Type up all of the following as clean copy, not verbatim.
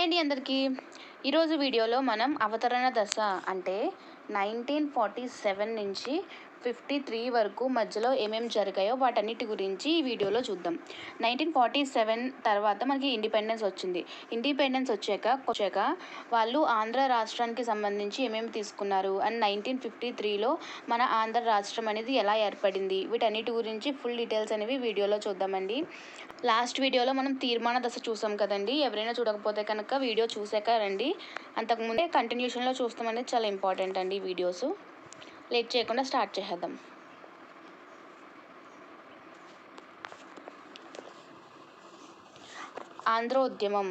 Hi అండి అందరికీ. ఈరోజు వీడియోలో మనం అవతరణ దశ అంటే 1947 నుంచి 53 వరకు మధ్యలో ఏమేమి జరిగాయో వాటన్నిటి గురించి ఈ వీడియోలో చూద్దాం. 1947 తర్వాత మనకి ఇండిపెండెన్స్ వచ్చింది. ఇండిపెండెన్స్ వచ్చాక వాళ్ళు ఆంధ్ర రాష్ట్రానికి సంబంధించి ఏమేమి తీసుకున్నారు అండ్ 1953లో మన ఆంధ్ర రాష్ట్రం అనేది ఎలా ఏర్పడింది, వీటన్నిటి గురించి ఫుల్ డీటెయిల్స్ అనేవి వీడియోలో చూద్దామండి. లాస్ట్ వీడియోలో మనం తీర్మాన దశ చూసాం కదండి. ఎవరైనా చూడకపోతే కనుక వీడియో చూసాక రండి. అంతకుముందే కంటిన్యూషన్లో చూస్తాం అనేది చాలా ఇంపార్టెంట్ అండి ఈ వీడియోస్. లేట్ చేయకుండా స్టార్ట్ చేసేద్దాం. ఆంధ్రోద్యమం.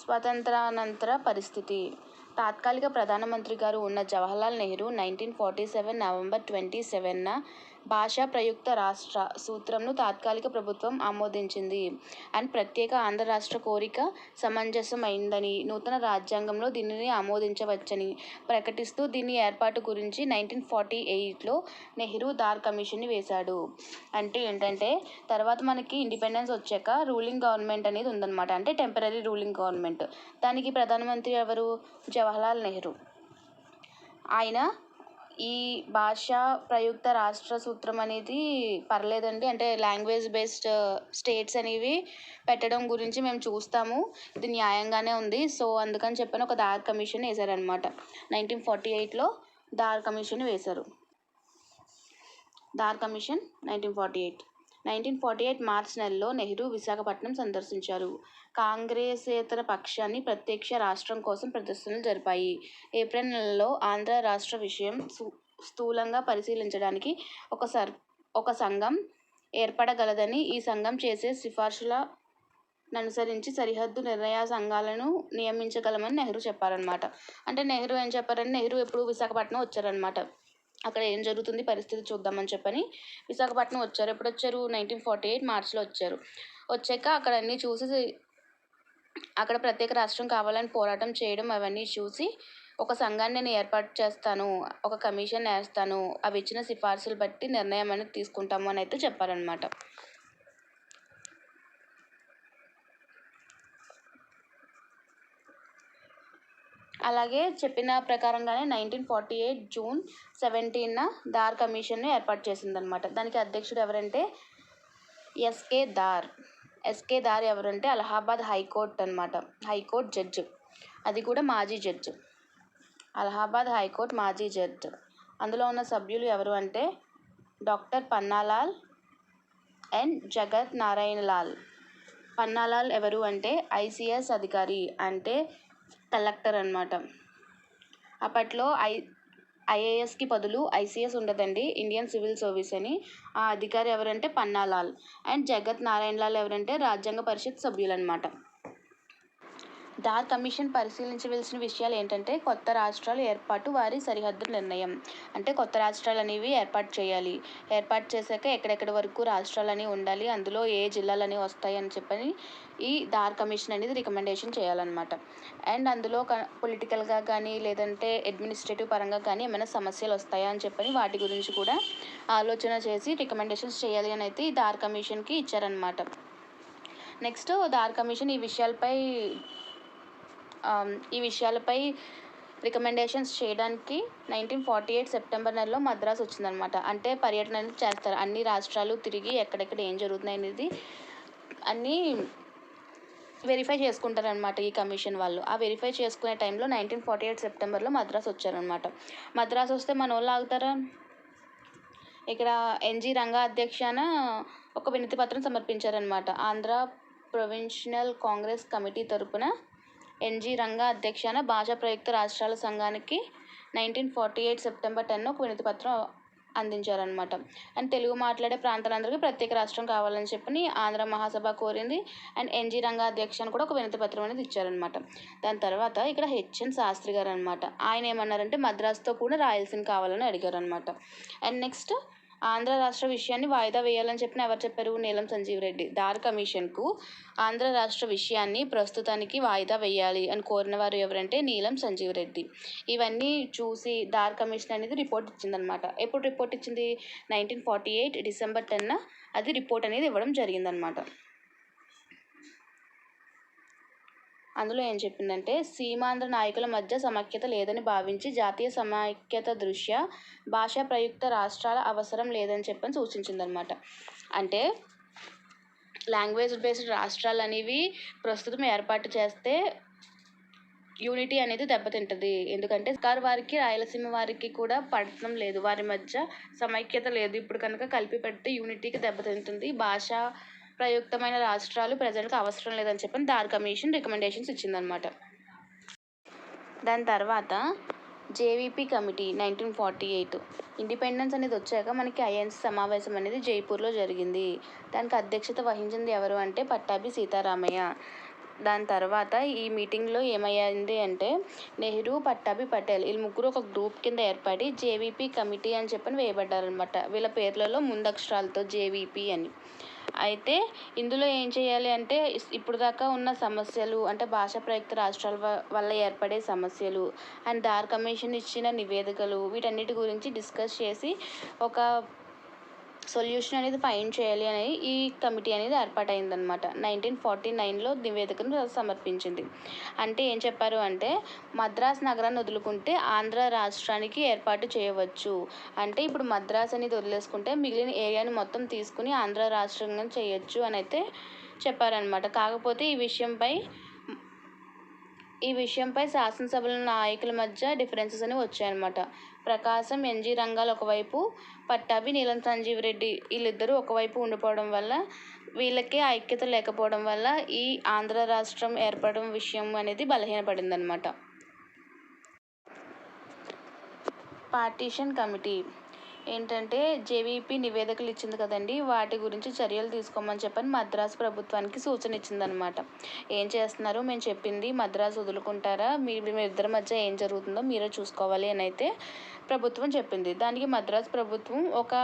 స్వతంత్రానంతర పరిస్థితి. తాత్కాలిక ప్రధానమంత్రి గారు ఉన్న జవహర్లాల్ నెహ్రూ 1947 నవంబర్ 27న భాషా ప్రయుక్త రాష్ట్ర సూత్రంను తాత్కాలిక ప్రభుత్వం ఆమోదించింది అండ్ ప్రత్యేక ఆంధ్ర రాష్ట్ర కోరిక సమంజసమైందని, నూతన రాజ్యాంగంలో దీనిని ఆమోదించవచ్చని ప్రకటిస్తూ దీని ఏర్పాటు గురించి 1948లో నెహ్రూ దార్ కమిషన్ని వేశాడు. అంటే ఏంటంటే తర్వాత మనకి ఇండిపెండెన్స్ వచ్చాక రూలింగ్ గవర్నమెంట్ అనేది ఉందన్నమాట. అంటే టెంపరరీ రూలింగ్ గవర్నమెంట్. దానికి ప్రధానమంత్రి ఎవరు? జవహర్లాల్ నెహ్రూ. ఆయన ఈ భాషా ప్రయుక్త రాష్ట్ర సూత్రం అనేది పర్లేదండి, అంటే లాంగ్వేజ్ బేస్డ్ స్టేట్స్ అనేవి పెట్టడం గురించి మేము చూస్తాము, ఇది న్యాయంగానే ఉంది, సో అందుకని చెప్పని ఒక దార్ కమిషన్ వేశారనమాట. 1948లో దార్ కమిషన్ వేశారు. దార్ కమిషన్ 1948 మార్చి నెలలో నెహ్రూ విశాఖపట్నం సందర్శించారు. కాంగ్రెసేతర పక్షాన్ని ప్రత్యక్ష రాష్ట్రం కోసం ప్రదర్శనలు జరిపాయి. ఏప్రిల్ నెలలో ఆంధ్ర రాష్ట్ర విషయం స్థూలంగా పరిశీలించడానికి ఒక సంఘం ఏర్పడగలదని, ఈ సంఘం చేసే సిఫార్సులననుసరించి సరిహద్దు నిర్ణయ సంఘాలను నియమించగలమని నెహ్రూ చెప్పారనమాట. అంటే నెహ్రూ ఏం చెప్పారంటే, నెహ్రూ ఎప్పుడు విశాఖపట్నం వచ్చారనమాట. అక్కడ ఏం జరుగుతుంది పరిస్థితి చూద్దామని చెప్పని విశాఖపట్నం వచ్చారు. ఎప్పుడు వచ్చారు? 1948 మార్చిలో వచ్చారు. వచ్చాక అక్కడ అన్నీ చూసి, అక్కడ ప్రత్యేక రాష్ట్రం కావాలని పోరాటం చేయడం అవన్నీ చూసి ఒక సంఘాన్ని నేను ఏర్పాటు చేస్తాను, ఒక కమిషన్ వేస్తాను, అవి ఇచ్చిన సిఫార్సులు బట్టి నిర్ణయం అనేది తీసుకుంటాము అని అయితే చెప్పారనమాట. అలాగే చెప్పిన ప్రకారంగానే 1948 జూన్ 17న దార్ కమిషన్ను ఏర్పాటు చేసిందనమాట. దానికి అధ్యక్షుడు ఎవరంటే ఎస్కే దార్. ఎస్కే దార్ ఎవరంటే అలహాబాద్ హైకోర్టు అనమాట. హైకోర్టు జడ్జి, అది కూడా మాజీ జడ్జి. అలహాబాద్ హైకోర్టు మాజీ జడ్జి. అందులో ఉన్న సభ్యులు ఎవరు అంటే డాక్టర్ పన్నాలాల్ అండ్ జగత్ నారాయణ లాల్. పన్నాలాల్ ఎవరు అంటే ఐసిఎస్ అధికారి, అంటే కలెక్టర్ అనమాట. అప్పట్లో ఐఏఎస్కి బదులు ఐసిఎస్ ఉండదండి, ఇండియన్ సివిల్ సర్వీస్ అని. ఆ అధికారి ఎవరంటే పన్నాలాల్. అండ్ జగత్ నారాయణ లాల్ ఎవరంటే రాజ్యాంగ పరిషత్ సభ్యులు అనమాట. దార్ కమిషన్ పరిశీలించవలసిన విషయాలు ఏంటంటే కొత్త రాష్ట్రాలు ఏర్పాటు, వారి సరిహద్దు నిర్ణయం. అంటే కొత్త రాష్ట్రాలు అనేవి ఏర్పాటు చేయాలి. ఏర్పాటు చేశాక ఎక్కడెక్కడ వరకు రాష్ట్రాలు అనేవి ఉండాలి, అందులో ఏ జిల్లాలు అనేవి వస్తాయి అని చెప్పని ఈ దార్ కమిషన్ అనేది రికమెండేషన్ చేయాలన్నమాట. అండ్ అందులో పొలిటికల్గా కానీ లేదంటే అడ్మినిస్ట్రేటివ్ పరంగా కానీ ఏమైనా సమస్యలు వస్తాయా అని చెప్పని వాటి గురించి కూడా ఆలోచన చేసి రికమెండేషన్స్ చేయాలి అని అయితే ఈ దార్ కమిషన్కి ఇచ్చారనమాట. నెక్స్ట్ దార్ కమిషన్ ఈ విషయాలపై రికమెండేషన్స్ చేయడానికి 1948 సెప్టెంబర్ నెలలో మద్రాసు వచ్చిందనమాట. అంటే పర్యటన అనేది చేస్తారు, అన్ని రాష్ట్రాలు తిరిగి ఎక్కడెక్కడ ఏం జరుగుతున్నాయి అనేది అన్నీ వెరిఫై చేసుకుంటారనమాట ఈ కమిషన్ వాళ్ళు. ఆ వెరిఫై చేసుకునే టైంలో 1948 సెప్టెంబర్లో మద్రాసు వచ్చారనమాట. మద్రాసు వస్తే మన వాళ్ళు ఆగుతారా? ఇక్కడ ఎన్జి రంగా అధ్యక్షాన ఒక వినతి పత్రం సమర్పించారనమాట. ఆంధ్ర ప్రొవిన్షియల్ కాంగ్రెస్ కమిటీ తరపున ఎన్జి రంగా అధ్యక్షాన భాషా ప్రయుక్త రాష్ట్రాల సంఘానికి 1948 సెప్టెంబర్ 10న ఒక వినతి పత్రం అందించారనమాట. అండ్ తెలుగు మాట్లాడే ప్రాంతాలందరికీ ప్రత్యేక రాష్ట్రం కావాలని చెప్పని ఆంధ్ర మహాసభ కోరింది. అండ్ ఎన్జి రంగా అధ్యక్షాన్ని కూడా ఒక వినతి పత్రం అనేది ఇచ్చారనమాట. దాని తర్వాత ఇక్కడ హెచ్ఎన్ శాస్త్రి గారు అనమాట. ఆయన ఏమన్నారంటే మద్రాసుతో కూడా రాయలసీమ కావాలని అడిగారు అనమాట. అండ్ నెక్స్ట్ ఆంధ్ర రాష్ట్ర విషయాన్ని వాయిదా వేయాలని చెప్పిన ఎవరు చెప్పారు? నీలం సంజీవ్ రెడ్డి. దార్ కమిషన్కు ఆంధ్ర రాష్ట్ర విషయాన్ని ప్రస్తుతానికి వాయిదా వేయాలి అని కోరిన వారు ఎవరంటే నీలం సంజీవ్ రెడ్డి. ఇవన్నీ చూసి దార్ కమిషన్ అనేది రిపోర్ట్ ఇచ్చిందనమాట. ఎప్పుడు రిపోర్ట్ ఇచ్చింది? 1948 డిసెంబర్ 10న అది రిపోర్ట్ అనేది ఇవ్వడం జరిగిందనమాట. అందులో ఏం చెప్పిందంటే, సీమాంధ్ర నాయకుల మధ్య సమైక్యత లేదని భావించి జాతీయ సమైక్యత దృష్ట్యా భాషా ప్రయుక్త రాష్ట్రాల అవసరం లేదని చెప్పని సూచించిందనమాట. అంటే లాంగ్వేజ్ బేస్డ్ రాష్ట్రాలు అనేవి ప్రస్తుతం ఏర్పాటు చేస్తే యూనిటీ అనేది దెబ్బతింటుంది. ఎందుకంటే వారికి రాయలసీమ వారికి కూడా పడటం లేదు, వారి మధ్య సమైక్యత లేదు. ఇప్పుడు కనుక కలిపి పెడితే యూనిటీకి దెబ్బతింటుంది. భాషా ప్రయుక్తమైన రాష్ట్రాలు ప్రజలకు అవసరం లేదని చెప్పని దార్ కమిషన్ రికమెండేషన్స్ ఇచ్చిందనమాట. దాని తర్వాత జేవీపీ కమిటీ 1948 ఇండిపెండెన్స్ అనేది వచ్చాక మనకి ఐఎన్సీ సమావేశం అనేది జైపూర్లో జరిగింది. దానికి అధ్యక్షత వహించింది ఎవరు అంటే పట్టాభి సీతారామయ్య. దాని తర్వాత ఈ మీటింగ్లో ఏమయ్యింది అంటే, నెహ్రూ, పట్టాభి, పటేల్ వీళ్ళు ముగ్గురు ఒక గ్రూప్ కింద ఏర్పడి జేవీపీ కమిటీ అని చెప్పని వేయబడ్డారనమాట. వీళ్ళ పేర్లలో ముందక్షరాలతో జేవీపీ అని. అయితే ఇందులో ఏం చేయాలి అంటే, ఇప్పుడు దాకా ఉన్న సమస్యలు అంటే భాషా ప్రయుక్త రాష్ట్రాల వల్ల ఏర్పడే సమస్యలు అండ్ దార్ కమిషన్ ఇచ్చిన నివేదికలు వీటన్నిటి గురించి డిస్కస్ చేసి ఒక సొల్యూషన్ అనేది ఫైండ్ చేయాలి అని ఈ కమిటీ అనేది ఏర్పాటైందనమాట. 1949లో నివేదికను సమర్పించింది. అంటే ఏం చెప్పారు అంటే, మద్రాస్ నగరాన్ని వదులుకుంటే ఆంధ్ర రాష్ట్రానికి ఏర్పాటు చేయవచ్చు. అంటే ఇప్పుడు మద్రాస్ అనేది వదిలేసుకుంటే మిగిలిన ఏరియాని మొత్తం తీసుకుని ఆంధ్ర రాష్ట్రంగా చేయొచ్చు అని అయితే చెప్పారనమాట. కాకపోతే ఈ విషయంపై శాసనసభల నాయకుల మధ్య డిఫరెన్సెస్ అనేవి వచ్చాయన్నమాట. ప్రకాశం ఎన్జీ రంగాలు ఒకవైపు, పట్టాభి నీలం సంజీవ్ రెడ్డి వీళ్ళిద్దరూ ఒకవైపు ఉండిపోవడం వల్ల, వీళ్ళకే ఐక్యత లేకపోవడం వల్ల ఈ ఆంధ్ర రాష్ట్రం ఏర్పడడం విషయం అనేది బలహీనపడిందనమాట. పార్టీషన్ కమిటీ ఏంటంటే, జేవీపీ నివేదికలు ఇచ్చింది కదండి, వాటి గురించి చర్యలు తీసుకోమని చెప్పని మద్రాసు ప్రభుత్వానికి సూచన ఇచ్చిందనమాట. ఏం చేస్తున్నారు, మేము చెప్పింది మద్రాసు వదులుకుంటారా, మీ ఇద్దరి మధ్య ఏం జరుగుతుందో మీరే చూసుకోవాలి అని అయితే ప్రభుత్వం చెప్పింది. దానికి మద్రాసు ప్రభుత్వం ఒక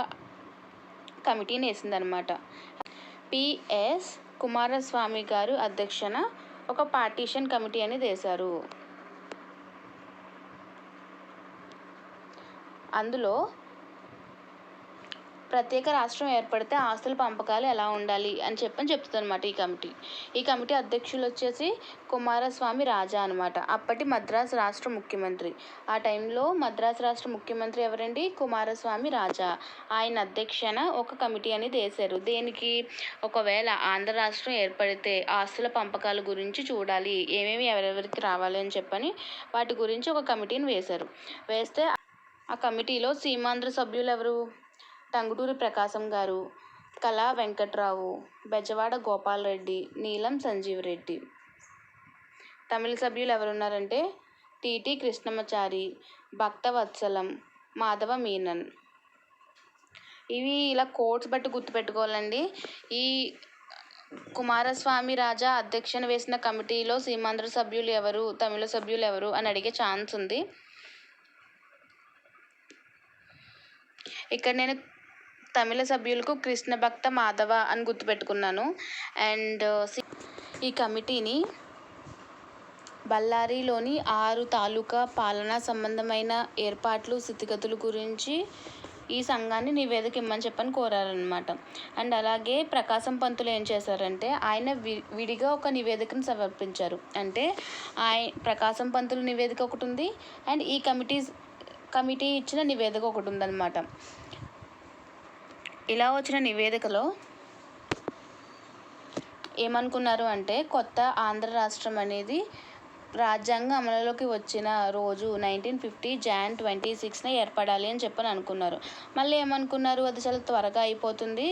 కమిటీని వేసిందనమాట. పిఎస్ కుమారస్వామి గారు అధ్యక్షన ఒక పార్టీషన్ కమిటీ అనేది వేశారు. అందులో ప్రత్యేక రాష్ట్రం ఏర్పడితే ఆస్తుల పంపకాలు ఎలా ఉండాలి అని చెప్తుంది అనమాట ఈ కమిటీ అధ్యక్షులు వచ్చేసి కుమారస్వామి రాజా అనమాట. అప్పటి మద్రాసు రాష్ట్ర ముఖ్యమంత్రి. ఆ టైంలో మద్రాసు రాష్ట్ర ముఖ్యమంత్రి ఎవరండి, కుమారస్వామి రాజా. ఆయన అధ్యక్షన ఒక కమిటీ అనేది వేశారు. దేనికి, ఒకవేళ ఆంధ్ర రాష్ట్రం ఏర్పడితే ఆస్తుల పంపకాల గురించి చూడాలి, ఏమేమి ఎవరెవరికి రావాలి అని చెప్పని వాటి గురించి ఒక కమిటీని వేస్తే ఆ కమిటీలో సీమాంధ్ర సభ్యులు ఎవరు, టంగుటూరి ప్రకాశం గారు, కళా వెంకట్రావు, బెజవాడ గోపాలరెడ్డి, నీలం సంజీవ్ రెడ్డి. తమిళ సభ్యులు ఎవరున్నారంటే టిటి కృష్ణమాచారి, భక్తవత్సలం, మాధవ మీనన్. ఇవి ఇలా కోడ్స్ బట్టి గుర్తుపెట్టుకోవాలండి. ఈ కుమారస్వామి రాజా అధ్యక్షన వేసిన కమిటీలో సీమాంధ్ర సభ్యులు ఎవరు, తమిళ సభ్యులు ఎవరు అని అడిగే ఛాన్స్ ఉంది. ఇక్కడ నేను తమిళ సభ్యులకు కృష్ణ భక్త మాధవ అని గుర్తుపెట్టుకున్నాను. అండ్ ఈ కమిటీని బళ్ళారిలోని 6 తాలూకా పాలనా సంబంధమైన ఏర్పాట్లు, స్థితిగతుల గురించి ఈ సంఘాన్ని నివేదిక ఇమ్మని చెప్పని కోరారనమాట. అండ్ అలాగే ప్రకాశం పంతులు ఏం చేశారంటే, ఆయన విడిగా ఒక నివేదికను సమర్పించారు. అంటే ప్రకాశం పంతులు నివేదిక ఒకటి ఉంది అండ్ ఈ కమిటీ ఇచ్చిన నివేదిక ఒకటి ఉందన్నమాట. ఇలా వచ్చిన నివేదికలో ఏమనుకున్నారు అంటే, కొత్త ఆంధ్ర రాష్ట్రం అనేది రాజ్యాంగం అమలులోకి వచ్చిన రోజు 1950 Jan 26న ఏర్పడాలి అని చెప్పని అనుకున్నారు. మళ్ళీ ఏమనుకున్నారు, అది చాలా త్వరగా అయిపోతుంది,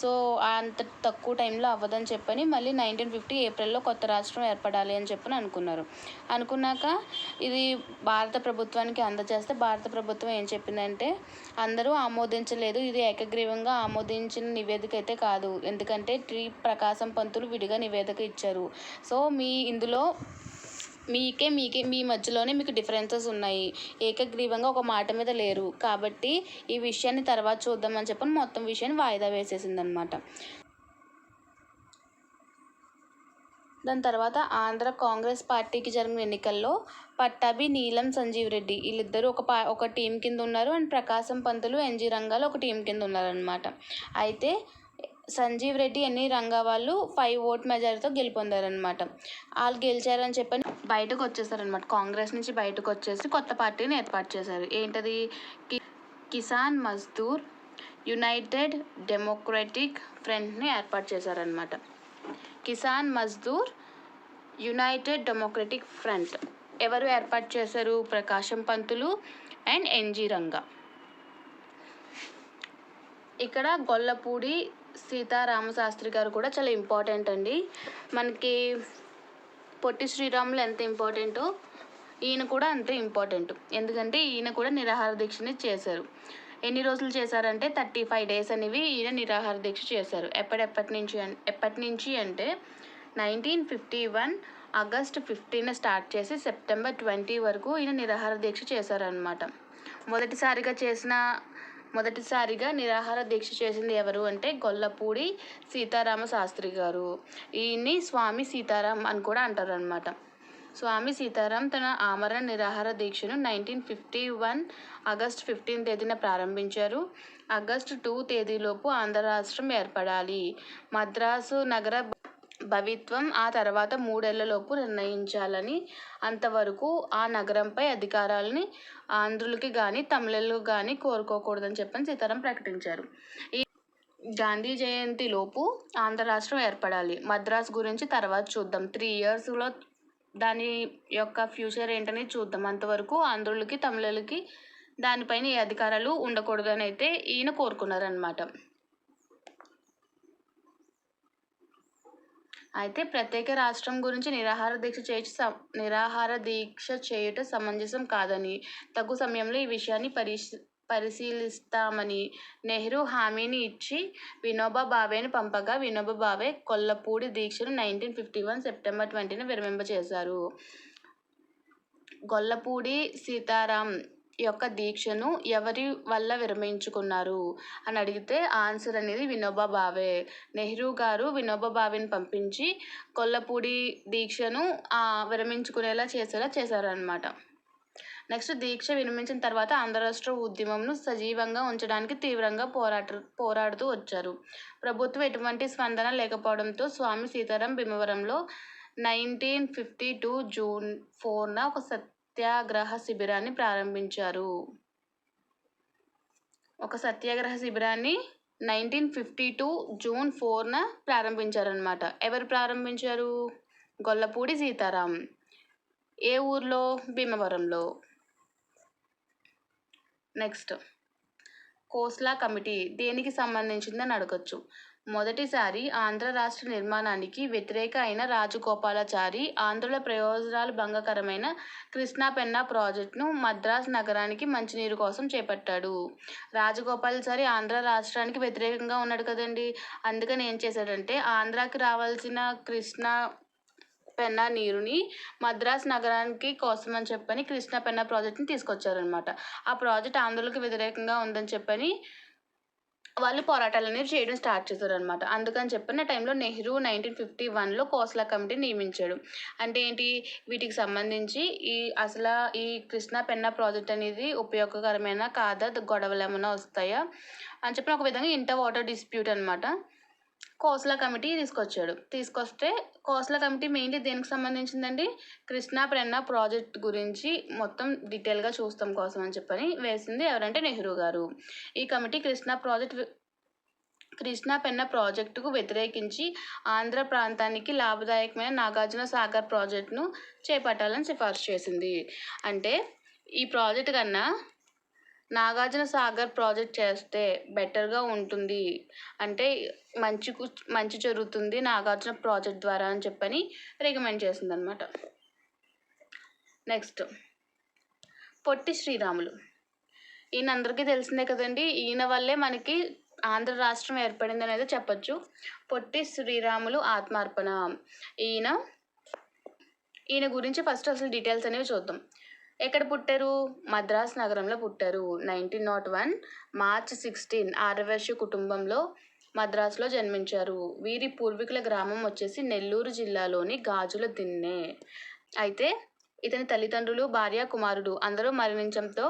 సో అంత తక్కువ టైంలో అవ్వదని చెప్పని మళ్ళీ 1950 ఏప్రిల్లో కొత్త రాష్ట్రం ఏర్పడాలి అని చెప్పని అనుకున్నాక ఇది భారత ప్రభుత్వానికి అందజేస్తే భారత ప్రభుత్వం ఏం చెప్పిందంటే, అందరూ ఆమోదించలేదు, ఇది ఏకగ్రీవంగా ఆమోదించిన నివేదిక అయితే కాదు, ఎందుకంటే ప్రకాశం పంతులు విడిగా నివేదిక ఇచ్చారు, సో ఇందులో మీ మధ్యలోనే మీకు డిఫరెన్సెస్ ఉన్నాయి, ఏకగ్రీవంగా ఒక మాట మీద లేరు, కాబట్టి ఈ విషయాన్ని తర్వాత చూద్దామని చెప్పని మొత్తం విషయాన్ని వాయిదా వేసేసిందనమాట. దాని తర్వాత ఆంధ్ర కాంగ్రెస్ పార్టీకి జరిగిన ఎన్నికల్లో పట్టాభి, నీలం సంజీవ్ రెడ్డి వీళ్ళిద్దరూ ఒక టీం కింద ఉన్నారు అండ్ ప్రకాశం పంతులు, ఎన్జీ రంగాలు ఒక టీం కింద ఉన్నారనమాట. అయితే సంజీవ్ రెడ్డి ఎన్ని రంగా వాళ్ళు 5 ఓట్ మెజారిటీతో గెలుపొందారనమాట. వాళ్ళు గెలిచారని చెప్పని బయటకు వచ్చేసారనమాట. కాంగ్రెస్ నుంచి బయటకు వచ్చేసి కొత్త పార్టీని ఏర్పాటు చేశారు. ఏంటది? కిసాన్ మజ్దూర్ యునైటెడ్ డెమోక్రటిక్ ఫ్రంట్ని ఏర్పాటు చేశారనమాట. Kisan Mazdoor United democratic front ఎవరు ఏర్పాటు చేశారు? Prakasam Pantulu and NG Ranga. ఇక్కడ గొల్లపూడి సీతారామశాస్త్రి గారు కూడా చాలా ఇంపార్టెంట్ అండి. మనకి పొట్టి శ్రీరాములు ఎంత ఇంపార్టెంటో ఈయన కూడా అంతే ఇంపార్టెంట్. ఎందుకంటే ఈయన కూడా నిరాహార దీక్షని చేశారు. ఎన్ని రోజులు చేశారంటే 35 డేస్ అనేవి ఈయన నిరాహార దీక్ష చేశారు. ఎప్పటి నుంచి అంటే 1951 ఆగస్ట్ 15 స్టార్ట్ చేసి సెప్టెంబర్ 20 వరకు ఈయన నిరాహార దీక్ష చేశారనమాట. మొదటిసారిగా నిరాహార దీక్ష చేసింది ఎవరు అంటే గొల్లపూడి సీతారామశాస్త్రి గారు. ఈయన్ని స్వామి సీతారాం అని కూడా అంటారనమాట. స్వామి సీతారాం తన ఆమరణ నిరాహార దీక్షను 1951 ఆగస్ట్ 15 తేదీన ప్రారంభించారు. ఆగస్టు 2 తేదీలోపు ఆంధ్ర రాష్ట్రం ఏర్పడాలి. మద్రాసు నగర భవిత్వం ఆ తర్వాత 3 ఏళ్లలోపు నిర్ణయించాలని, అంతవరకు ఆ నగరంపై అధికారాలని ఆంధ్రులకి కానీ తమిళులకు కానీ కోరుకోకూడదని చెప్పని సీతారాం ప్రకటించారు. ఈ గాంధీ జయంతి లోపు ఆంధ్ర రాష్ట్రం ఏర్పడాలి. మద్రాసు గురించి తర్వాత చూద్దాం. 3 ఇయర్స్లో దాని యొక్క ఫ్యూచర్ ఏంటని చూద్దాం. అంతవరకు ఆంధ్రులకి తమిళులకి దానిపైన ఏ అధికారాలు ఉండకూడదని అయితే ఈయన కోరుకున్నారనమాట. అయితే ప్రత్యేక రాష్ట్రం గురించి నిరాహార దీక్ష చేయుట సమంజసం కాదని, తగు సమయంలో ఈ విషయాన్ని పరిశీలిస్తామని నెహ్రూ హామీని ఇచ్చి వినోబా భావేను పంపగా, వినోబా భావే కొల్లపూడి దీక్షను 1951 సెప్టెంబర్ 20న విరమింపచేశారు. గొల్లపూడి సీతారాం యొక్క దీక్షను ఎవరి వల్ల విరమించుకున్నారు అని అడిగితే ఆన్సర్ అనేది వినోబా భావే. నెహ్రూ గారు వినోబా భావేని పంపించి కొల్లపూడి దీక్షను విరమించుకునేలా చేశారనమాట. నెక్స్ట్, దీక్ష విరమించిన తర్వాత ఆంధ్ర రాష్ట్ర ఉద్యమంను సజీవంగా ఉంచడానికి తీవ్రంగా పోరాడుతూ వచ్చారు. ప్రభుత్వం ఎటువంటి స్పందన లేకపోవడంతో స్వామి సీతారాం భీమవరంలో 1952 జూన్ 4న ఒక సత్యాగ్రహ శిబిరాన్ని ప్రారంభించారు. 1952 జూన్ 4న ప్రారంభించారనమాట. ఎవరు ప్రారంభించారు? గొల్లపూడి సీతారాం. ఏ ఊర్లో? భీమవరంలో. నెక్స్ట్, కోస్లా కమిటీ దేనికి సంబంధించిందని అడగచ్చు. మొదటిసారి ఆంధ్ర రాష్ట్ర నిర్మాణానికి వ్యతిరేక అయిన రాజగోపాలాచారి ఆంధ్రుల ప్రయోజనాలు భంగకరమైన కృష్ణా పెన్నా ప్రాజెక్టును మద్రాసు నగరానికి మంచినీరు కోసం చేపట్టాడు. రాజగోపాలాచారి ఆంధ్ర రాష్ట్రానికి వ్యతిరేకంగా ఉన్నాడు కదండి. అందుకని ఏం చేశాడంటే ఆంధ్రాకి రావాల్సిన కృష్ణా పెన్నా నీరుని మద్రాసు నగరానికి కోసం అని చెప్పని కృష్ణా పెన్నా ప్రాజెక్ట్ని తీసుకొచ్చారనమాట. ఆ ప్రాజెక్ట్ ఆంధ్రులకు వ్యతిరేకంగా ఉందని చెప్పని వాళ్ళు పోరాటాలు అనేది చేయడం స్టార్ట్ చేశారనమాట. అందుకని చెప్పిన టైంలో నెహ్రూ 1951లో కోస్లా కమిటీ నియమించాడు. అంటే ఏంటి? వీటికి సంబంధించి ఈ కృష్ణా పెన్నా ప్రాజెక్ట్ అనేది ఉపయోగకరమైన కాదా, గొడవలు ఏమైనా వస్తాయా అని చెప్పిన ఒక విధంగా ఇంటర్ వాటర్ డిస్ప్యూట్ అనమాట. కోస్లా కమిటీ తీసుకొస్తే కోస్లా కమిటీ మెయిన్లీ దేనికి సంబంధించిందండి? కృష్ణా పెన్నా ప్రాజెక్ట్ గురించి మొత్తం డీటెయిల్గా చూస్తాం కోసం అని చెప్పని వేసింది ఎవరంటే నెహ్రూ గారు. ఈ కమిటీ కృష్ణా పెన్నా ప్రాజెక్టుకు వ్యతిరేకించి ఆంధ్ర ప్రాంతానికి లాభదాయకమైన నాగార్జున సాగర్ ప్రాజెక్టును చేపట్టాలని సిఫార్సు చేసింది. అంటే ఈ ప్రాజెక్ట్ కన్నా నాగార్జున సాగర్ ప్రాజెక్ట్ చేస్తే బెటర్గా ఉంటుంది, అంటే మంచి జరుగుతుంది నాగార్జున ప్రాజెక్ట్ ద్వారా అని చెప్పని రికమెండ్ చేసిందనమాట. నెక్స్ట్, పొట్టి శ్రీరాములు. ఈయన అందరికీ తెలిసిందే కదండి. ఈయన వల్లే మనకి ఆంధ్ర రాష్ట్రం ఏర్పడింది అనేది చెప్పచ్చు. పొట్టి శ్రీరాములు ఆత్మార్పణ. ఈయన గురించి ఫస్ట్ అసలు డీటెయిల్స్ అనేవి చూద్దాం. ఎక్కడ పుట్టారు? మద్రాసు నగరంలో పుట్టారు. 1901 మార్చ్ 16 ఆర్యవైశ్య కుటుంబంలో మద్రాసులో జన్మించారు. వీరి పూర్వీకుల గ్రామం వచ్చేసి నెల్లూరు జిల్లాలోని గాజుల దిన్నె. అయితే ఇతని తల్లిదండ్రులు, భార్య, కుమారుడు అందరూ మరణించడంతో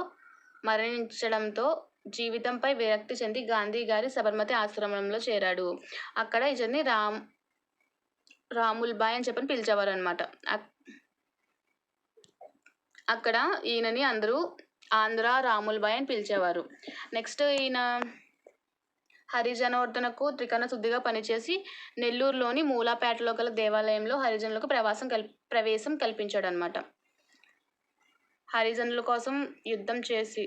జీవితంపై విరక్తి చెంది గాంధీ గారి సబర్మతి ఆశ్రమంలో చేరాడు. అక్కడ ఇతన్ని రాముల్బాయ్ అని చెప్పని పిలిచేవారు అనమాట. అక్కడ ఈయనని అందరూ ఆంధ్ర రాముల్బాయ్ అని పిలిచేవారు. నెక్స్ట్ ఈయన హరిజనవర్ధనకు త్రికరణ శుద్ధిగా పనిచేసి నెల్లూరులోని మూలాపేటలో గల దేవాలయంలో హరిజనులకు ప్రవేశం కల్పించాడు అనమాట. హరిజనుల కోసం యుద్ధం చేసి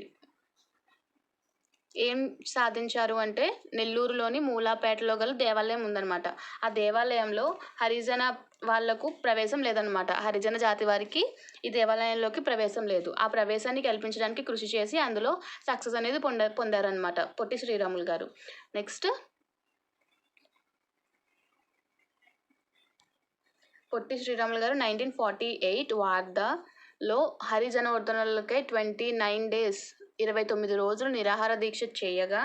ఏం సాధించారు అంటే నెల్లూరులోని మూలాపేటలో గల దేవాలయం ఉందన్నమాట. ఆ దేవాలయంలో హరిజన వాళ్లకు ప్రవేశం లేదనమాట. హరిజన జాతి వారికి ఈ దేవాలయంలోకి ప్రవేశం లేదు. ఆ ప్రవేశాన్ని కల్పించడానికి కృషి చేసి అందులో సక్సెస్ అనేది పొందారనమాట పొట్టి శ్రీరాములు గారు. నెక్స్ట్ పొట్టి శ్రీరాములు గారు 1948 వార్ధాలో హరిజనవర్ధనులకై 29 days 29 రోజులు నిరాహార దీక్ష చేయగా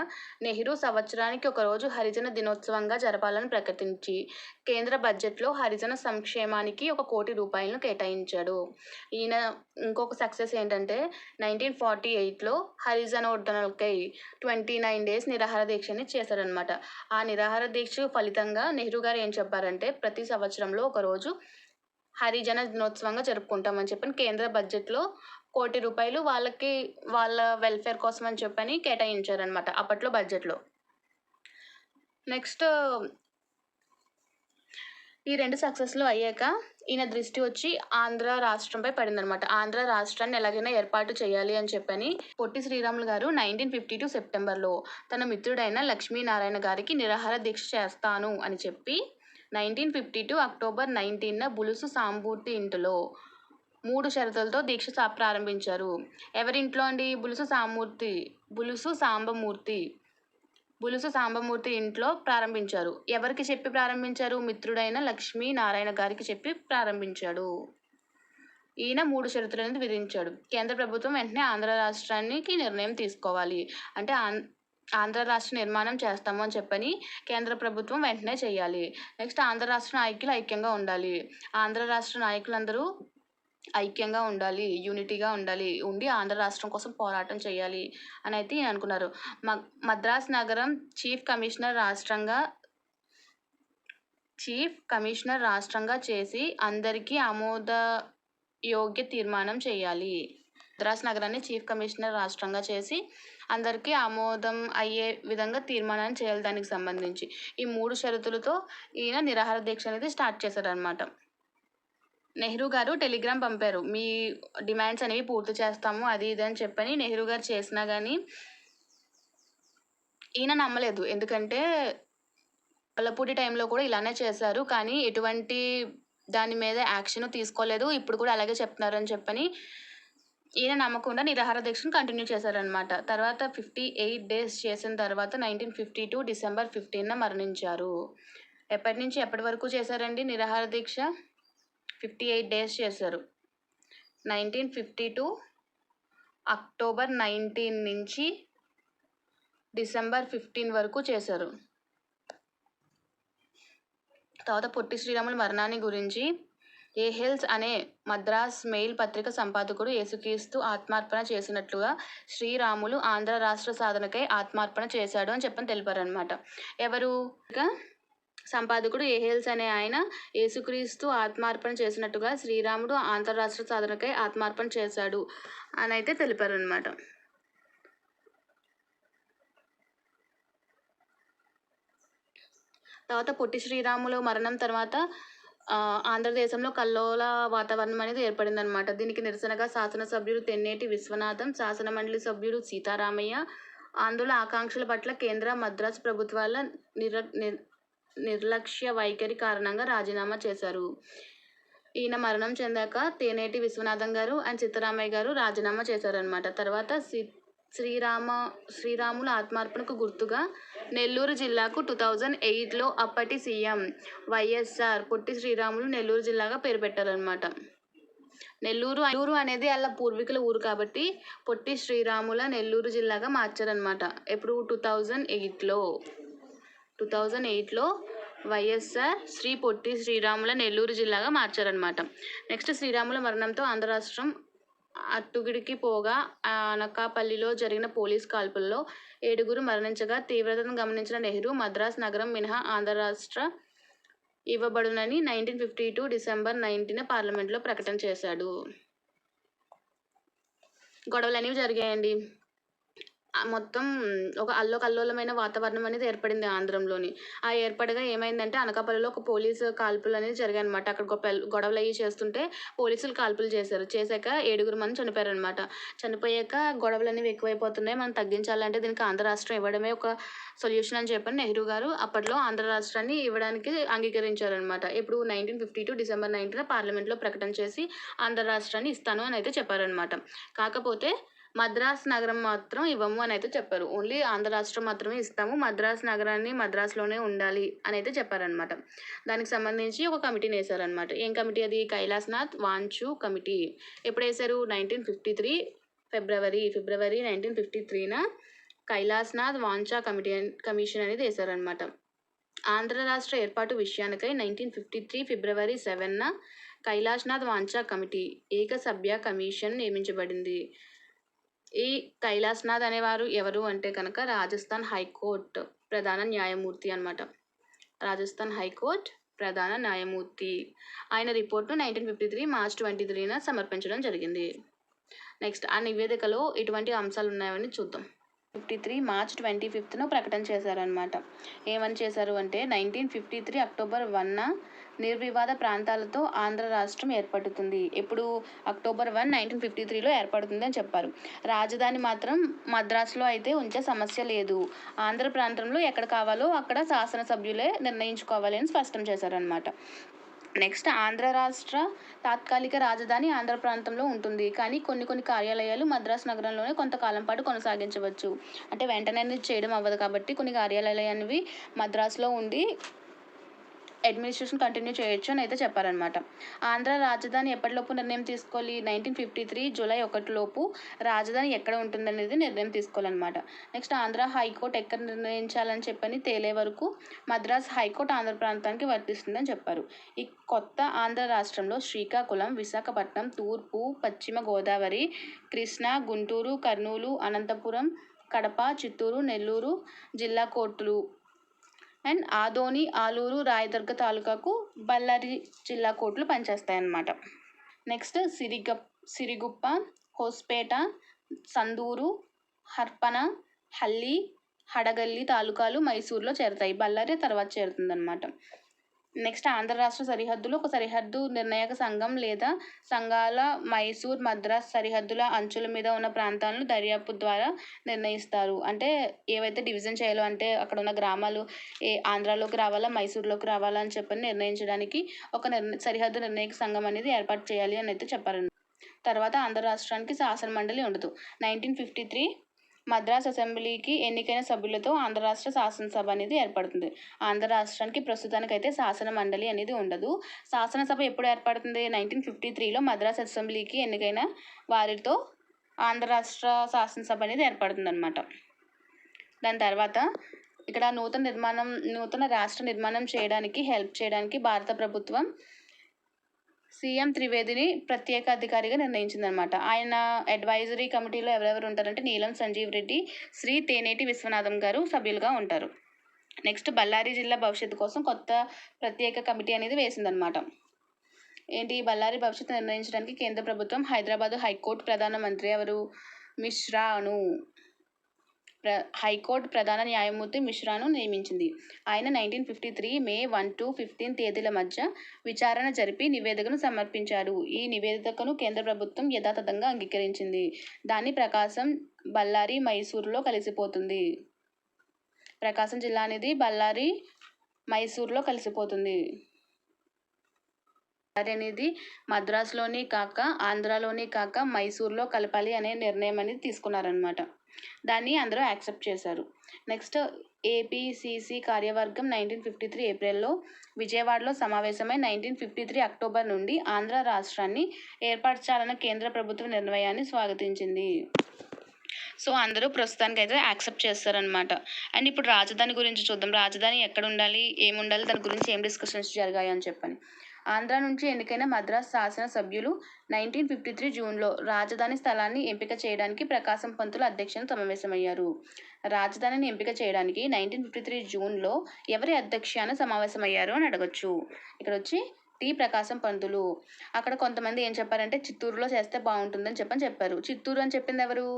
నెహ్రూ సంవత్సరానికి ఒక రోజు హరిజన దినోత్సవంగా జరపాలని ప్రకటించి కేంద్ర బడ్జెట్లో హరిజన సంక్షేమానికి 1 కోటి రూపాయలను కేటాయించాడు. ఈయన ఇంకొక సక్సెస్ ఏంటంటే 1948లో హరిజనవర్ధనులకై 29 days నిరాహార దీక్షని చేశారనమాట. ఆ నిరాహార దీక్ష ఫలితంగా నెహ్రూ గారు ఏం చెప్పారంటే ప్రతి సంవత్సరంలో ఒకరోజు హరిజన దినోత్సవంగా జరుపుకుంటామని చెప్పని కేంద్ర బడ్జెట్లో 1 కోటి రూపాయలు వాళ్ళకి వాళ్ళ వెల్ఫేర్ కోసం అని చెప్పని కేటాయించారనమాట అప్పట్లో బడ్జెట్లో. నెక్స్ట్ ఈ 2 సక్సెస్లు అయ్యాక ఈయన దృష్టి వచ్చి ఆంధ్ర రాష్ట్రంపై పడిందనమాట. ఆంధ్ర రాష్ట్రాన్ని ఎలాగైనా ఏర్పాటు చేయాలి అని చెప్పని పొట్టి శ్రీరాములు గారు 1952 సెప్టెంబర్లో తన మిత్రుడైన లక్ష్మీనారాయణ గారికి నిరాహార దీక్ష చేస్తాను అని చెప్పి 1952 అక్టోబర్ 19న బులుసు సాంబమూర్తి ఇంటిలో 3 షరతులతో దీక్ష ప్రారంభించారు. ఎవరింట్లో అండి? బులుసు సాంబమూర్తి ఇంట్లో ప్రారంభించారు. ఎవరికి చెప్పి ప్రారంభించారు? మిత్రుడైన లక్ష్మీనారాయణ గారికి చెప్పి ప్రారంభించాడు. ఈయన 3 షరతులు అనేది విధించాడు. కేంద్ర ప్రభుత్వం వెంటనే ఆంధ్ర రాష్ట్రానికి నిర్ణయం తీసుకోవాలి. అంటే ఆంధ్ర రాష్ట్ర నిర్మాణం చేస్తాము అని చెప్పని కేంద్ర ప్రభుత్వం వెంటనే చేయాలి. నెక్స్ట్ ఆంధ్ర రాష్ట్ర నాయకులు ఐక్యంగా ఉండాలి. ఆంధ్ర రాష్ట్ర నాయకులందరూ ఐక్యంగా ఉండాలి, యూనిటీగా ఉండి ఆంధ్ర రాష్ట్రం కోసం పోరాటం చేయాలి అని అయితే ఈయన అనుకున్నారు. మద్రాస్ నగరం చీఫ్ కమిషనర్ రాష్ట్రంగా చేసి అందరికీ ఆమోదయోగ్య తీర్మానం చేయాలి. మద్రాస్ నగరాన్ని చీఫ్ కమిషనర్ రాష్ట్రంగా చేసి అందరికీ ఆమోదం అయ్యే విధంగా తీర్మానాన్ని చేయాలి. దానికి సంబంధించి ఈ 3 షరతులతో ఈయన నిరాహార దీక్ష అనేది స్టార్ట్ చేశారనమాట. నెహ్రూ గారు టెలిగ్రామ్ పంపారు, మీ డిమాండ్స్ అనేవి పూర్తి చేస్తాము అది ఇది అని చెప్పని నెహ్రూ గారు చేసినా కానీ ఈయన నమ్మలేదు. ఎందుకంటే వల్లపూడి టైంలో కూడా ఇలానే చేశారు, కానీ ఎటువంటి దాని మీద యాక్షన్ తీసుకోలేదు, ఇప్పుడు కూడా అలాగే చెప్తున్నారని చెప్పని ఈయన నమ్మకుండా నిరాహార దీక్షను కంటిన్యూ చేశారనమాట. తర్వాత 58 days చేసిన తర్వాత 1952 డిసెంబర్ 15న మరణించారు. ఎప్పటి నుంచి ఎప్పటి వరకు చేశారండి నిరాహార దీక్ష? 58 days చేశారు. 1952 అక్టోబర్ 19 నుంచి డిసెంబర్ 15 వరకు చేశారు. తర్వాత పొట్టి శ్రీరాములు మరణాన్ని గురించి ఏహెల్స్ అనే మద్రాస్ మెయిల్ పత్రిక సంపాదకుడు యేసుక్రీస్తు ఆత్మార్పణ చేసినట్లుగా శ్రీరాములు ఆంధ్ర రాష్ట్ర సాధనకై ఆత్మార్పణ చేశాడు అని చెప్పని తెలిపారనమాట. ఎవరు? సంపాదకుడు ఏహెల్స్ అనే ఆయన యేసుక్రీస్తు ఆత్మార్పణ చేసినట్టుగా శ్రీరాముడు ఆంధ్ర రాష్ట్ర సాధనకై ఆత్మార్పణ చేశాడు అని అయితే తెలిపారనమాట. తర్వాత పొట్టి శ్రీరాములు మరణం తర్వాత ఆంధ్రదేశంలో కల్లోల వాతావరణం అనేది ఏర్పడిందనమాట. దీనికి నిరసనగా శాసనసభ్యుడు తెన్నేటి విశ్వనాథం, శాసనమండలి సభ్యుడు సీతారామయ్య ఆందోళన ఆకాంక్షల పట్ల కేంద్ర మద్రాసు ప్రభుత్వాల నిర్లక్ష్య వైఖరి కారణంగా రాజీనామా చేశారు. ఈయన మరణం చెందాక తేనేటి విశ్వనాథం గారు అండ్ సీతారామయ్య గారు రాజీనామా చేశారనమాట. తర్వాత శ్రీరాముల ఆత్మార్పణకు గుర్తుగా నెల్లూరు జిల్లాకు 2008లో అప్పటి సీఎం వైఎస్ఆర్ పొట్టి శ్రీరాములు నెల్లూరు జిల్లాగా పేరు పెట్టారనమాట. నెల్లూరు అనేది వాళ్ళ పూర్వీకుల ఊరు కాబట్టి పొట్టి శ్రీరాముల నెల్లూరు జిల్లాగా మార్చారనమాట. ఎప్పుడు? 2008లో వైఎస్ఆర్ శ్రీ పొట్టి శ్రీరాముల నెల్లూరు జిల్లాగా మార్చారనమాట. నెక్స్ట్ శ్రీరాముల మరణంతో ఆంధ్ర రాష్ట్రం అట్టుగిడికి పోగా అనకాపల్లిలో జరిగిన పోలీస్ కాల్పుల్లో 7 మరణించగా తీవ్రతను గమనించిన నెహ్రూ మద్రాస్ నగరం మినహా ఆంధ్రరాష్ట్ర ఇవ్వబడునని 1952 డిసెంబర్ 19 పార్లమెంట్లో ప్రకటన చేశాడు. గొడవలు అనేవి జరిగాయండి. మొత్తం ఒక అల్లోకల్లోలమైన వాతావరణం అనేది ఏర్పడింది ఆంధ్రంలోని. ఆ ఏర్పడగా ఏమైందంటే అనకాపల్లిలో ఒక పోలీసు కాల్పులు అనేది జరిగాయనమాట. అక్కడ గొడవలు అయ్యి చేస్తుంటే పోలీసులు కాల్పులు చేశారు. చేశాక 7 మంది చనిపోయారనమాట. చనిపోయాక గొడవలు అనేవి ఎక్కువైపోతున్నాయి, మనం తగ్గించాలంటే దీనికి ఆంధ్ర రాష్ట్రం ఇవ్వడమే ఒక సొల్యూషన్ అని చెప్పని నెహ్రూ గారు అప్పట్లో ఆంధ్ర రాష్ట్రాన్ని ఇవ్వడానికి అంగీకరించారనమాట. ఇప్పుడు 1952 డిసెంబర్ 19 పార్లమెంట్లో ప్రకటన చేసి ఆంధ్ర రాష్ట్రాన్ని ఇస్తాను అని అయితే చెప్పారనమాట. కాకపోతే మద్రాస్ నగరం మాత్రం ఇవ్వము అని అయితే చెప్పారు. ఓన్లీ ఆంధ్ర రాష్ట్రం మాత్రమే ఇస్తాము, మద్రాస్ నగరాన్ని మద్రాసులోనే ఉండాలి అని అయితే చెప్పారనమాట. దానికి సంబంధించి ఒక కమిటీని వేశారనమాట. ఏం కమిటీ అది? కైలాసనాథ్ వాంచు కమిటీ. ఎప్పుడు వేశారు? 1953 ఫిబ్రవరి 1953న కైలాసనాథ్ వాంచా కమిషన్ అనేది వేశారనమాట. ఆంధ్ర రాష్ట్ర ఏర్పాటు విషయానికై 1953 ఫిబ్రవరి 7న కైలాసనాథ్ వాంచా కమిటీ ఏకసభ్య కమిషన్ నియమించబడింది. ఈ కైలాసనాథ్ అనేవారు ఎవరు అంటే కనుక రాజస్థాన్ హైకోర్టు ప్రధాన న్యాయమూర్తి అనమాట. రాజస్థాన్ హైకోర్టు ప్రధాన న్యాయమూర్తి. ఆయన రిపోర్టు 1953 మార్చ్ 23న సమర్పించడం జరిగింది. నెక్స్ట్ ఆ నివేదికలో ఎటువంటి అంశాలు ఉన్నాయని చూద్దాం. 1953 మార్చ్ 25న ప్రకటన చేశారనమాట. ఏమని చేశారు అంటే 1953 అక్టోబర్ 1న నిర్వివాద ప్రాంతాలతో ఆంధ్ర రాష్ట్రం ఏర్పడుతుంది. ఎప్పుడు? అక్టోబర్ 1, 1953లో ఏర్పడుతుంది అని చెప్పారు. రాజధాని మాత్రం మద్రాసులో అయితే ఉంచే సమస్య లేదు, ఆంధ్ర ప్రాంతంలో ఎక్కడ కావాలో అక్కడ శాసనసభ్యులే నిర్ణయించుకోవాలి అని స్పష్టం చేశారనమాట. నెక్స్ట్ ఆంధ్ర రాష్ట్ర తాత్కాలిక రాజధాని ఆంధ్ర ప్రాంతంలో ఉంటుంది, కానీ కొన్ని కార్యాలయాలు మద్రాసు నగరంలోనే కొంతకాలం పాటు కొనసాగించవచ్చు. అంటే వెంటనే చేయడం అవ్వదు కాబట్టి కొన్ని కార్యాలయాలు మద్రాసులో ఉండి అడ్మినిస్ట్రేషన్ కంటిన్యూ చేయొచ్చు అని అయితే చెప్పారనమాట. ఆంధ్ర రాజధాని ఎప్పటిలోపు నిర్ణయం తీసుకోవాలి? 1953 జూలై 1 లోపు రాజధాని ఎక్కడ ఉంటుందనేది నిర్ణయం తీసుకోవాలన్నమాట. నెక్స్ట్ ఆంధ్ర హైకోర్టు ఎక్కడ నిర్ణయించాలని చెప్పని తేలే వరకు మద్రాస్ హైకోర్టు ఆంధ్ర ప్రాంతానికి వర్తిస్తుందని చెప్పారు. ఈ కొత్త ఆంధ్ర రాష్ట్రంలో శ్రీకాకుళం, విశాఖపట్నం, తూర్పు, పశ్చిమ గోదావరి, కృష్ణా, గుంటూరు, కర్నూలు, అనంతపురం, కడప, చిత్తూరు, నెల్లూరు జిల్లా కోర్టులు అండ్ ఆదోని, ఆలూరు, రాయదుర్గ తాలూకాకు బళ్ళారి జిల్లా కోర్టులు పనిచేస్తాయన్నమాట. నెక్స్ట్ సిరిగుప్ప, హోస్పేట, సందూరు, హర్పన, హల్లి, హడగల్లి తాలూకాలు మైసూరులో చేరుతాయి. బళ్ళారి తర్వాత చేరుతుందన్నమాట. నెక్స్ట్ ఆంధ్ర రాష్ట్ర సరిహద్దులు ఒక సరిహద్దు నిర్ణాయక సంఘం లేదా సంఘాల మైసూర్, మద్రాస్ సరిహద్దుల అంచుల మీద ఉన్న ప్రాంతాలను దర్యాప్తు ద్వారా నిర్ణయిస్తారు. అంటే ఏవైతే డివిజన్ చేయాలో, అంటే అక్కడ ఉన్న గ్రామాలు ఆంధ్రాలోకి రావాలా, మైసూర్లోకి రావాలా అని చెప్పని నిర్ణయించడానికి ఒక సరిహద్దు నిర్ణాయక సంఘం అనేది ఏర్పాటు చేయాలి అని అయితే చెప్పారు. తర్వాత ఆంధ్ర రాష్ట్రానికి శాసన మండలి ఉండదు. 1953 మద్రాస్ అసెంబ్లీకి ఎన్నికైన సభ్యులతో ఆంధ్ర రాష్ట్ర శాసనసభ అనేది ఏర్పడుతుంది. ఆంధ్ర రాష్ట్రానికి ప్రస్తుతానికైతే శాసన మండలి అనేది ఉండదు. శాసనసభ ఎప్పుడు ఏర్పడుతుంది? 1953లో మద్రాస్ అసెంబ్లీకి ఎన్నికైన వారితో ఆంధ్ర రాష్ట్ర శాసనసభ అనేది ఏర్పడుతుంది అనమాట. దాని తర్వాత ఇక్కడ నూతన రాష్ట్ర నిర్మాణం చేయడానికి హెల్ప్ చేయడానికి భారత ప్రభుత్వం సీఎం త్రివేదిని ప్రత్యేక అధికారిగా నిర్ణయించిందనమాట. ఆయన అడ్వైజరీ కమిటీలో ఎవరెవరు ఉంటారంటే నీలం సంజీవ్ రెడ్డి, శ్రీ తేనేటి విశ్వనాథం గారు సభ్యులుగా ఉంటారు. నెక్స్ట్ బళ్ళారి జిల్లా భవిష్యత్తు కోసం కొత్త ప్రత్యేక కమిటీ అనేది వేసిందనమాట. ఏంటి? బళ్ళారి భవిష్యత్తు నిర్ణయించడానికి కేంద్ర ప్రభుత్వం హైదరాబాదు హైకోర్టు ప్రధాన మంత్రి ఎవరు? మిశ్రాను హైకోర్టు ప్రధాన న్యాయమూర్తి మిశ్రాను నియమించింది. ఆయన 1953 మే 1 to 15 తేదీల మధ్య విచారణ జరిపి నివేదికను సమర్పించారు. ఈ నివేదికను కేంద్ర ప్రభుత్వం యథాతథంగా అంగీకరించింది. దాని ప్రకాశం, బళ్ళారి, మైసూరులో కలిసిపోతుంది. ప్రకాశం జిల్లా అనేది బళ్ళారి, మైసూరులో కలిసిపోతుంది. అనేది మద్రాసులోని కాక ఆంధ్రాలోని కాక మైసూర్లో కలపాలి అనే నిర్ణయం అనేది తీసుకున్నారనమాట. దాన్ని అందరూ యాక్సెప్ట్ చేశారు. నెక్స్ట్ ఏపీసీసీ కార్యవర్గం 1953 ఏప్రిల్లో విజయవాడలో సమావేశమై 1953 అక్టోబర్ నుండి ఆంధ్ర రాష్ట్రాన్ని ఏర్పరచాలన్న కేంద్ర ప్రభుత్వ నిర్ణయాన్ని స్వాగతించింది. సో అందరూ ప్రస్తుతానికి అయితే యాక్సెప్ట్ చేస్తారనమాట. అండ్ ఇప్పుడు రాజధాని గురించి చూద్దాం. రాజధాని ఎక్కడ ఉండాలి, ఏముండాలి, దాని గురించి ఏం డిస్కషన్స్ జరిగాయి అని చెప్పని. ఆంధ్ర నుంచి ఎన్నికైన మద్రాస్ శాసన సభ్యులు 1953 జూన్లో రాజధాని స్థలాన్ని ఎంపిక చేయడానికి ప్రకాశం పంతుల అధ్యక్షతన సమావేశమయ్యారు. రాజధానిని ఎంపిక చేయడానికి 1953 జూన్లో ఎవరి అధ్యక్షతన సమావేశమయ్యారు అని అడగొచ్చు. ఇక్కడ వచ్చి టి ప్రకాశం పంతులు. అక్కడ కొంతమంది ఏం చెప్పారంటే చిత్తూరులో చేస్తే బాగుంటుందని చెప్పారు. చిత్తూరు అని చెప్పింది ఎవరు?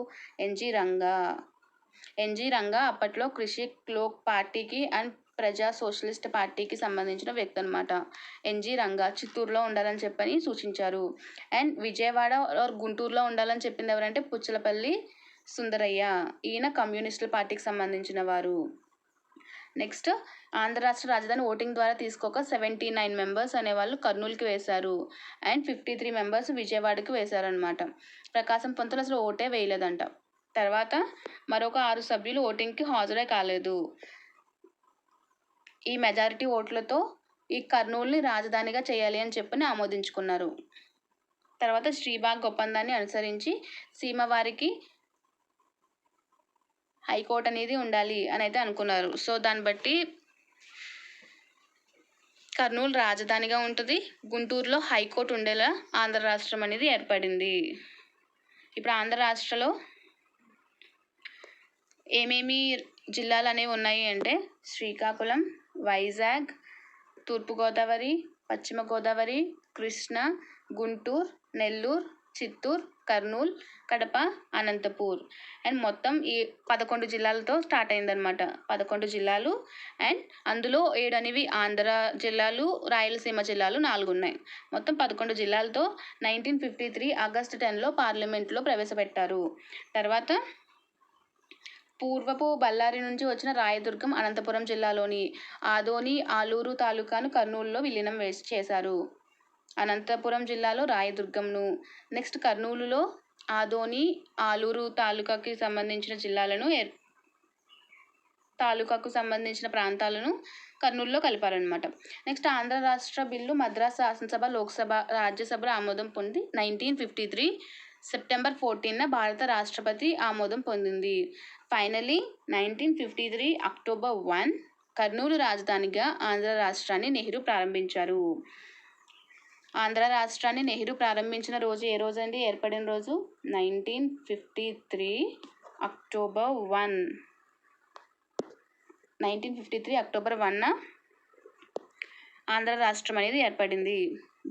ఎన్జి రంగా అప్పట్లో కృషి లోక్ పార్టీకి అండ్ ప్రజా సోషలిస్ట్ పార్టీకి సంబంధించిన వ్యక్తి అనమాట. ఎన్జి రంగా చిత్తూరులో ఉండాలని చెప్పని సూచించారు. అండ్ విజయవాడ ఆర్ గుంటూరులో ఉండాలని చెప్పింది ఎవరంటే పుచ్చలపల్లి సుందరయ్య. ఈయన కమ్యూనిస్టుల పార్టీకి సంబంధించిన వారు. నెక్స్ట్ ఆంధ్ర రాష్ట్ర రాజధాని ఓటింగ్ ద్వారా తీసుకోక 79 మెంబర్స్ అనేవాళ్ళు కర్నూలుకి వేశారు. అండ్ 53 మెంబర్స్ విజయవాడకి వేశారనమాట. ప్రకాశం పంతులు అసలు ఓటే వేయలేదంట. తర్వాత మరొక 6 సభ్యులు ఓటింగ్కి హాజరే కాలేదు. ఈ మెజారిటీ ఓట్లతో ఈ కర్నూలుని రాజధానిగా చేయాలి అని చెప్పని ఆమోదించుకున్నారు. తర్వాత శ్రీబాగ్ ఒప్పందాన్ని అనుసరించి సీమవారికి హైకోర్టు అనేది ఉండాలి అని అయితే అనుకున్నారు. సో దాన్ని బట్టి కర్నూలు రాజధానిగా ఉంటుంది. గుంటూరులో హైకోర్టు ఉండేలా ఆంధ్ర రాష్ట్రం అనేది ఏర్పడింది. ఇప్పుడు ఆంధ్ర రాష్ట్రంలో ఏమేమి జిల్లాలు అనేవి ఉన్నాయి అంటే శ్రీకాకుళం, వైజాగ్, తూర్పుగోదావరి, పశ్చిమ గోదావరి, కృష్ణా, గుంటూరు, నెల్లూరు, చిత్తూరు, కర్నూలు, కడప, అనంతపూర్. అండ్ మొత్తం ఈ 11 జిల్లాలతో స్టార్ట్ అయిందనమాట. 11 జిల్లాలు. అండ్ అందులో 7 అనేవి ఆంధ్ర జిల్లాలు, రాయలసీమ జిల్లాలు 4 ఉన్నాయి. మొత్తం 11 జిల్లాలతో 1953 ఆగస్టు 10లో పార్లమెంట్లో ప్రవేశపెట్టారు. తర్వాత పూర్వపు బళ్ళారి నుంచి వచ్చిన రాయదుర్గం అనంతపురం జిల్లాలోని ఆదోని, ఆలూరు తాలూకాను కర్నూలులో విలీనం చేశారు. అనంతపురం జిల్లాలో రాయదుర్గంను, నెక్స్ట్ కర్నూలులో ఆదోని, ఆలూరు తాలూకాకి సంబంధించిన తాలూకాకు సంబంధించిన ప్రాంతాలను కర్నూలులో కలిపారనమాట. నెక్స్ట్ ఆంధ్ర రాష్ట్ర బిల్లు మద్రాస్ శాసనసభ, లోక్సభ, రాజ్యసభలో ఆమోదం పొంది 1953 సెప్టెంబర్ 14న భారత రాష్ట్రపతి ఆమోదం పొందింది. ఫైనలీ 1953 అక్టోబర్ 1 కర్నూలు రాజధానిగా ఆంధ్ర రాష్ట్రాన్ని నెహ్రూ ప్రారంభించారు. ఆంధ్ర రాష్ట్రాన్ని నెహ్రూ ప్రారంభించిన రోజు ఏ రోజు అండి? ఏర్పడిన రోజు 1953 అక్టోబర్ 1. 1953 అక్టోబర్ 1న ఆంధ్ర రాష్ట్రం అనేది ఏర్పడింది.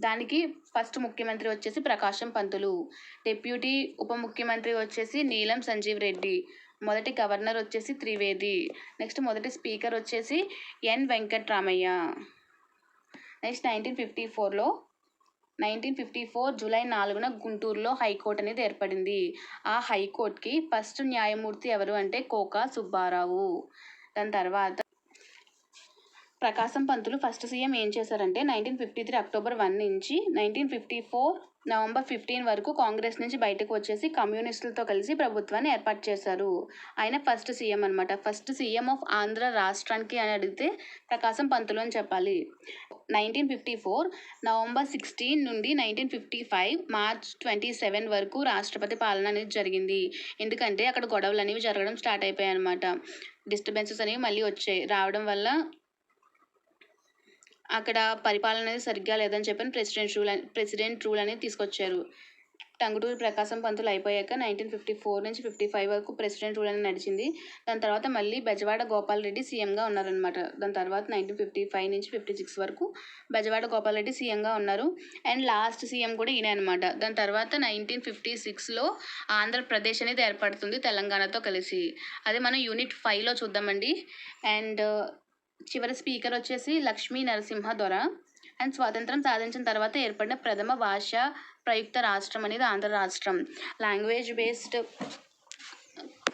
దానికి ఫస్ట్ ముఖ్యమంత్రి వచ్చేసి ప్రకాశం పంతులు, డిప్యూటీ ఉప ముఖ్యమంత్రి వచ్చేసి నీలం సంజీవ్ రెడ్డి, మొదటి గవర్నర్ వచ్చేసి త్రివేది, నెక్స్ట్ మొదటి స్పీకర్ వచ్చేసి ఎన్ వెంకట్రామయ్య. నెక్స్ట్ 1954 జూలై 4న గుంటూరులో హైకోర్టు అనేది ఏర్పడింది. ఆ హైకోర్టుకి ఫస్ట్ న్యాయమూర్తి ఎవరు అంటే కోకా సుబ్బారావు. దాని తర్వాత ప్రకాశం పంతులు ఫస్ట్ సీఎం ఏం చేశారంటే 1953 అక్టోబర్ 1 నుంచి 1954 నవంబర్ 15 వరకు కాంగ్రెస్ నుంచి బయటకు వచ్చేసి కమ్యూనిస్టులతో కలిసి ప్రభుత్వాన్ని ఏర్పాటు చేశారు. ఆయన ఫస్ట్ సీఎం అనమాట. ఫస్ట్ సీఎం ఆఫ్ ఆంధ్ర రాష్ట్రానికి అని అడిగితే ప్రకాశం పంతులు అని చెప్పాలి. 1954 నవంబర్ 16 నుండి 1955 మార్చ్ 27 వరకు రాష్ట్రపతి పాలన అనేది జరిగింది. ఎందుకంటే అక్కడ గొడవలు అనేవి జరగడం స్టార్ట్ అయిపోయాయి అనమాట. డిస్టర్బెన్సెస్ అనేవి మళ్ళీ రావడం వల్ల అక్కడ పరిపాలన అనేది సరిగ్గా లేదని చెప్పని ప్రెసిడెంట్ రూల్ అనేది తీసుకొచ్చారు. టంగుటూరి ప్రకాశం పంతులు అయిపోయాక 1954 నుంచి 55 వరకు ప్రెసిడెంట్ రూల్ అనేది నడిచింది. దాని తర్వాత మళ్ళీ బెజవాడ గోపాల్ రెడ్డి సీఎంగా ఉన్నారనమాట. దాని తర్వాత 1955 నుంచి 56 వరకు బెజవాడ గోపాల్ రెడ్డి సీఎంగా ఉన్నారు. అండ్ లాస్ట్ సీఎం కూడా ఈయన అనమాట. దాని తర్వాత 1956లో ఆంధ్రప్రదేశ్ అనేది ఏర్పడుతుంది తెలంగాణతో కలిసి. అదే మనం యూనిట్ 5లో చూద్దామండి. అండ్ చివరి స్పీకర్ వచ్చేసి లక్ష్మీ నరసింహ దొర. అండ్ స్వాతంత్రం సాధించిన తర్వాత ఏర్పడిన ప్రథమ భాష ప్రయుక్త రాష్ట్రం అనేది ఆంధ్ర రాష్ట్రం. లాంగ్వేజ్ బేస్డ్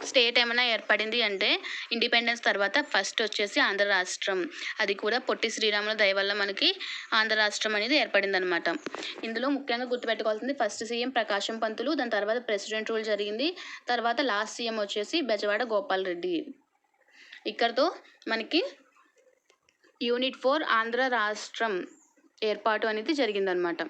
స్టేట్ ఏమైనా ఏర్పడింది అంటే ఇండిపెండెన్స్ తర్వాత ఫస్ట్ వచ్చేసి ఆంధ్ర రాష్ట్రం. అది కూడా పొట్టి శ్రీరాముల దయ వల్ల మనకి ఆంధ్ర రాష్ట్రం అనేది ఏర్పడింది అనమాట. ఇందులో ముఖ్యంగా గుర్తుపెట్టుకోవాల్సింది ఫస్ట్ సీఎం ప్రకాశం పంతులు, దాని తర్వాత ప్రెసిడెంట్ రూల్ జరిగింది. తర్వాత లాస్ట్ సీఎం వచ్చేసి బెజవాడ గోపాల్ రెడ్డి. ఇక్కడతో మనకి యూనిట్ 4 ఆంధ్ర రాష్ట్రం ఏర్పాటు అనేది జరిగిందనమాట.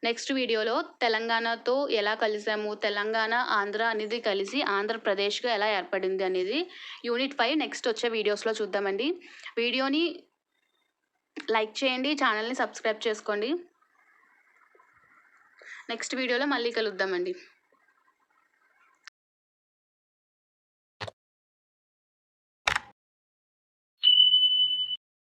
నెక్స్ట్ వీడియోలో తెలంగాణతో ఎలా కలిసాము, తెలంగాణ ఆంధ్ర అనేది కలిసి ఆంధ్రప్రదేశ్గా ఎలా ఏర్పడింది అనేది యూనిట్ 5 నెక్స్ట్ వచ్చే వీడియోస్లో చూద్దామండి. వీడియోని లైక్ చేయండి, ఛానల్ని సబ్స్క్రైబ్ చేసుకోండి. నెక్స్ట్ వీడియోలో మళ్ళీ కలుద్దామండి.